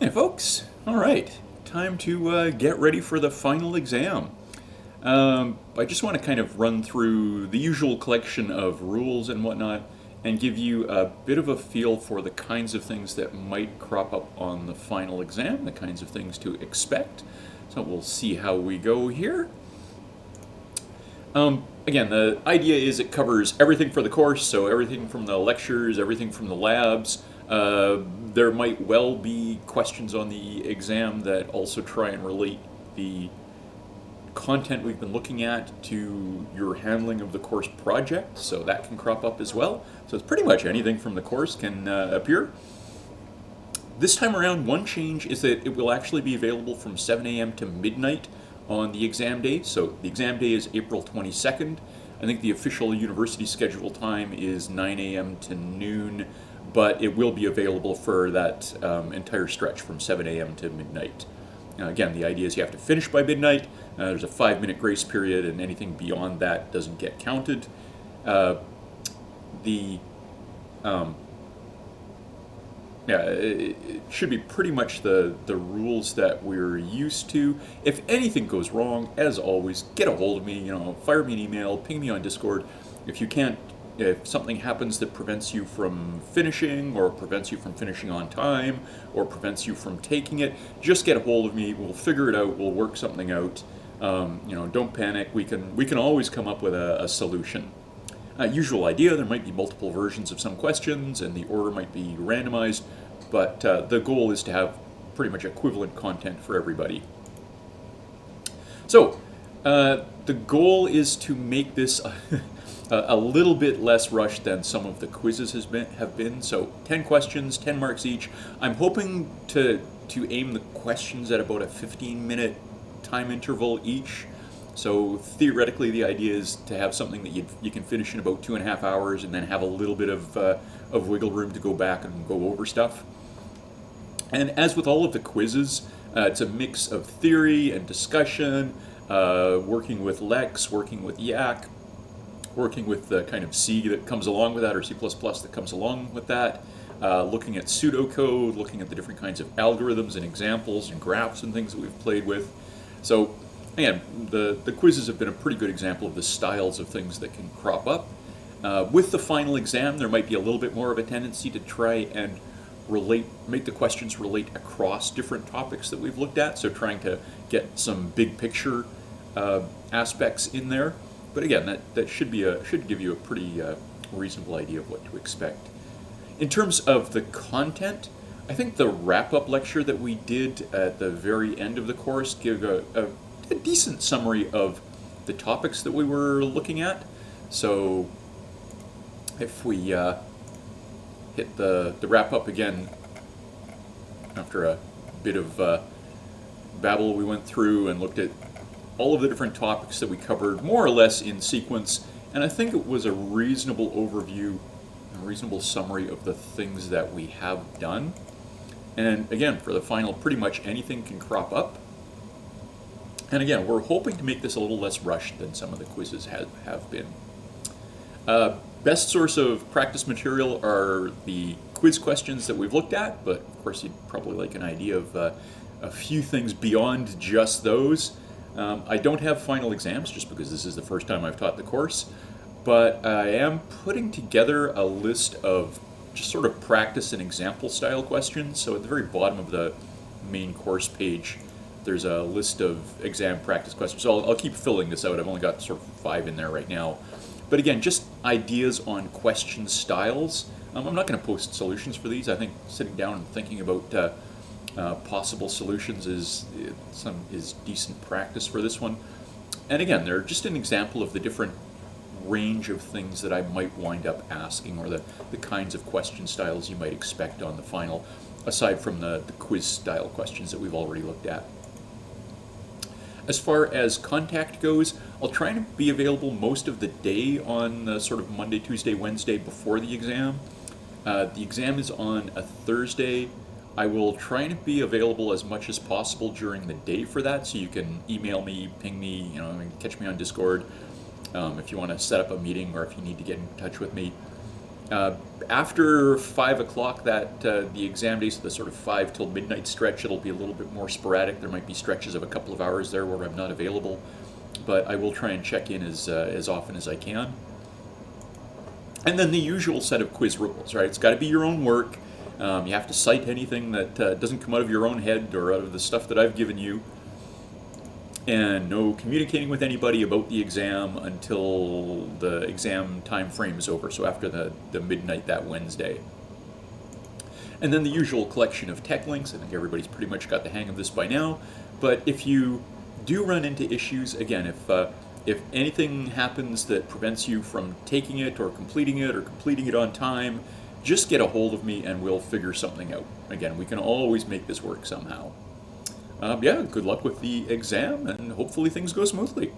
Hey folks, all right, time to get ready for the final exam. I just want to kind of run through the usual collection of rules and whatnot and give you a bit of a feel for the kinds of things that might crop up on the final exam, the kinds of things to expect. So we'll see how we go here. Again, the idea is it covers everything for the course, so everything from the lectures, everything from the labs. There might well be questions on the exam that also try and relate the content we've been looking at to your handling of the course project, so that can crop up as well. So it's pretty much anything from the course can appear. This time around, one change is that it will actually be available from 7 a.m. to midnight on the exam day. So the exam day is April 22nd. I think the official university schedule time is 9 a.m. to noon, but it will be available for that entire stretch from 7 a.m. to midnight. Again, the idea is you have to finish by midnight. There's a 5-minute grace period, and anything beyond that doesn't get counted. It should be pretty much the rules that we're used to. If anything goes wrong, as always, get a hold of me. Fire me an email, ping me on Discord. If something happens that prevents you from finishing, or prevents you from finishing on time, or prevents you from taking it, just get a hold of me. We'll figure it out. We'll work something out. Don't panic. We can always come up with a solution. Usual idea, there might be multiple versions of some questions and the order might be randomized, but the goal is to have pretty much equivalent content for everybody. So the goal is to make this a little bit less rushed than some of the quizzes have been. So 10 questions, 10 marks each. I'm hoping to aim the questions at about a 15-minute time interval each. So theoretically, the idea is to have something that you can finish in about 2.5 hours, and then have a little bit of wiggle room to go back and go over stuff. And as with all of the quizzes, it's a mix of theory and discussion, working with Lex, working with Yak, working with the kind of C that comes along with that, or C++ that comes along with that, looking at pseudocode, looking at the different kinds of algorithms and examples and graphs and things that we've played with. So again, the quizzes have been a pretty good example of the styles of things that can crop up. With the final exam, there might be a little bit more of a tendency to try and make the questions relate across different topics that we've looked at, so trying to get some big picture aspects in there. But again, that should give you a pretty reasonable idea of what to expect. In terms of the content, I think the wrap-up lecture that we did at the very end of the course gave a decent summary of the topics that we were looking at. So if we hit the wrap-up again, after a bit of babble, we went through and looked at all of the different topics that we covered more or less in sequence, and I think it was a reasonable overview, a reasonable summary of the things that we have done. And again, for the final, pretty much anything can crop up. And again, we're hoping to make this a little less rushed than some of the quizzes have been. Best source of practice material are the quiz questions that we've looked at, but of course you'd probably like an idea of a few things beyond just those. I don't have final exams just because this is the first time I've taught the course, but I am putting together a list of just sort of practice and example style questions. So at the very bottom of the main course page, there's a list of exam practice questions. So I'll keep filling this out. I've only got sort of 5 in there right now. But again, just ideas on question styles. I'm not going to post solutions for these. I think sitting down and thinking about possible solutions is decent practice for this one. And again, they're just an example of the different range of things that I might wind up asking, or the kinds of question styles you might expect on the final, aside from the quiz style questions that we've already looked at. As far as contact goes, I'll try to be available most of the day on the sort of Monday, Tuesday, Wednesday before the exam. The exam is on a Thursday. I will try to be available as much as possible during the day for that, so you can email me, ping me, catch me on Discord if you want to set up a meeting or if you need to get in touch with me. After 5 o'clock, that the exam day, so the sort of 5 till midnight stretch, it'll be a little bit more sporadic. There might be stretches of a couple of hours there where I'm not available, but I will try and check in as often as I can. And then the usual set of quiz rules, right? It's got to be your own work. You have to cite anything that doesn't come out of your own head or out of the stuff that I've given you. And no communicating with anybody about the exam until the exam time frame is over, so after the midnight that Wednesday. And then the usual collection of tech links. I think everybody's pretty much got the hang of this by now. But if you do run into issues, again, if anything happens that prevents you from taking it or completing it on time, just get a hold of me and we'll figure something out. Again, we can always make this work somehow. Yeah, good luck with the exam, and hopefully things go smoothly.